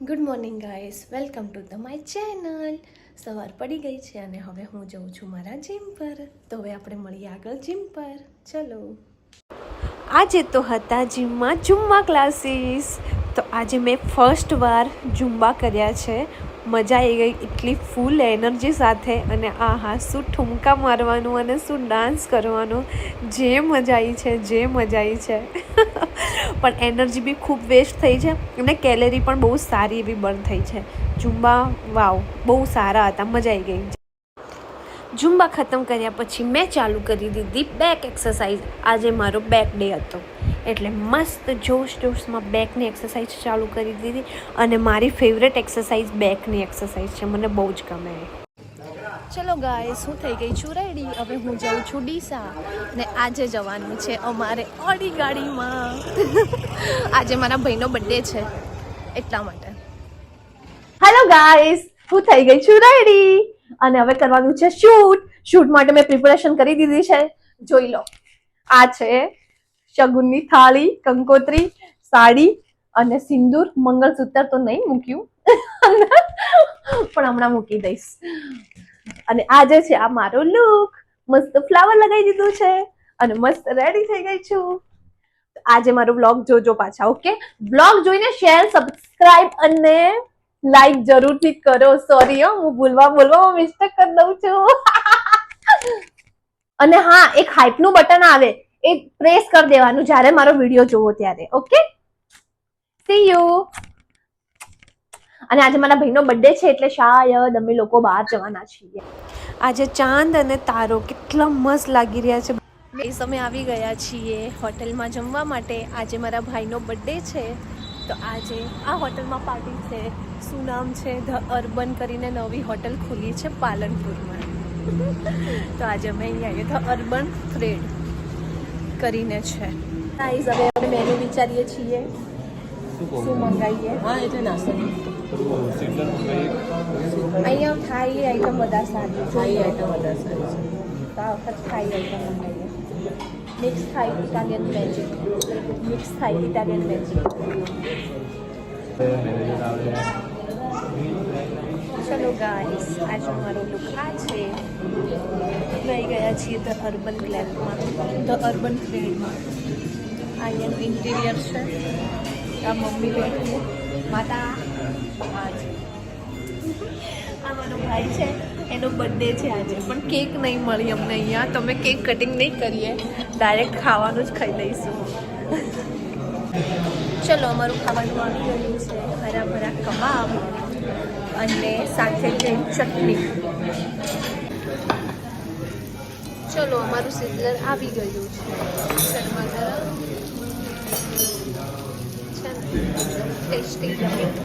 Good morning guys, welcome to the my channel. સવાર પડી ગઈ છે અને હવે હું જઉં છું મારા જીમ પર. તો હવે આપણે મળીએ આગળ જીમ પર. ચલો. આજે તો હતા જીમમાં ઝુમ્બા ક્લાસીસ. તો આજે મેં ફર્સ્ટ વાર ઝુમ્બા કર્યા છે. મજા આવી ગઈ, એટલી ફૂલ એનર્જી સાથે. અને આહા, શું ઠુમકા મારવાનું અને શું ડાન્સ કરવાનું, જે મજા આવી છે પણ એનર્જી બી ખૂબ વેસ્ટ થઈ છે અને કેલેરી પણ બહુ સારી એવી બર્ન થઈ છે. ઝુમ્બા વાવ, બહુ સારા હતા, મજા આવી ગઈ. ઝુમ્બા ખતમ કર્યા પછી મેં ચાલુ કરી દીધી બેક એક્સરસાઇઝ. આજે મારો બેક ડે હતો એટલે મસ્ત જોશમાં બેકની એક્સરસાઇઝ ચાલુ કરી દીધી. અને મારી ફેવરેટ એક્સરસાઇઝ બેકની એક્સરસાઇઝ છે, મને બહુ જ ગમે. ચલો ગાઈસ, હું થઈ ગઈ છું રેડી. હવે હું જાઉં છું ડીસા ને આજે જવાનું છે અમારે ઓડી ગાડીમાં. આજે મારા ભાઈનો બર્થડે છે એટલા માટે. હેલો ગાઈસ, હું થઈ ગઈ છું રેડી અને હવે કરવાનું છે શૂટ. શૂટ માટે મેં પ્રિપેરેશન કરી દીધી છે, જોઈ લો. આ છે શગુનની થાળી, કંકોત્રી, સાડી અને સિંદૂર. મંગળસૂત્ર તો નહીં મૂક્યું પણ હમણાં મૂકી દઈશ. અને આજે છે આ મારો લુક. મસ્ત ફ્લાવર લગાવી દીધું છે અને મસ્ત રેડી થઈ ગઈ છું. આજે મારો બ્લોગ જોજો પાછા, ઓકે? બ્લોગ જોઈને શેર, સબસ્ક્રાઇબ અને લાઈક જરૂરથી કરો. સોરી હું બોલવામાં મિસ્ટેક કરી દઉં છું. અને હા, એક હાઇપ નું બટન આવે, એ પ્રેસ કરી દેવાનું જ્યારે મારો વિડીયો જોવો ત્યારે, ઓકે? C you. અને આજે મારા ભાઈનો બર્થડે છે એટલે શાયદ અમે લોકો બહાર જવાના છીએ. આજે ચાંદ અને તારો કેટલા મસ્ત લાગી રહ્યા છે. અમે આવી ગયા છીએ હોટલમાં જમવા માટે. આજે મારા ભાઈનો બર્થડે છે તો આજે આ હોટલમાં પાર્ટી છે. શું નામ છે? ધ અર્બન કરીને નવી હોટલ ખુલી છે પાલનપુરમાં. તો આજે અમે અહીંયા આવીએ. ધ અર્બન થ્રેડ કરીને છે. ગાઈઝ, હવે અમે મેનુ વિચારીએ છીએ શું મંગાવીએ. હા, એટલે નાસ્તો અહીંયા થાઈ આઈટમ બધા સારી. થાઈ આઈટમ બધા સારી છે. તો આ વખત થાઈ આઈટમ મંગાવીએ. Mix Thai Italian magic. Mix Thai Italian magic. ચલો ગાઈસ, આજે અમારો લુક આ છે. લઈ ગયા છીએ ધ અર્બન ગ્લેમમાં, ધ અર્બન થ્રેડમાં. અહીંયાનું ઇન્ટિરિયર છે. આ મમ્મી બેઠી, માતા આ મારો ભાઈ છે, એનો બર્થડે છે આજે. પણ કેક નહીં મળી અમને અહીંયા. તમે કેક કટિંગ નહીં કરીએ, ડાયરેક્ટ ખાવાનું જ ખાઈ લઈશું. ચલો, અમારું ખાવાનું આવી ગયું છે. હરા ભરા કબાબ અને સાથે ગ્રીન ચટણી. ચલો, અમારું સિઝલર આવી ગયું છે. ગરમા ગરમ ટેસ્ટી.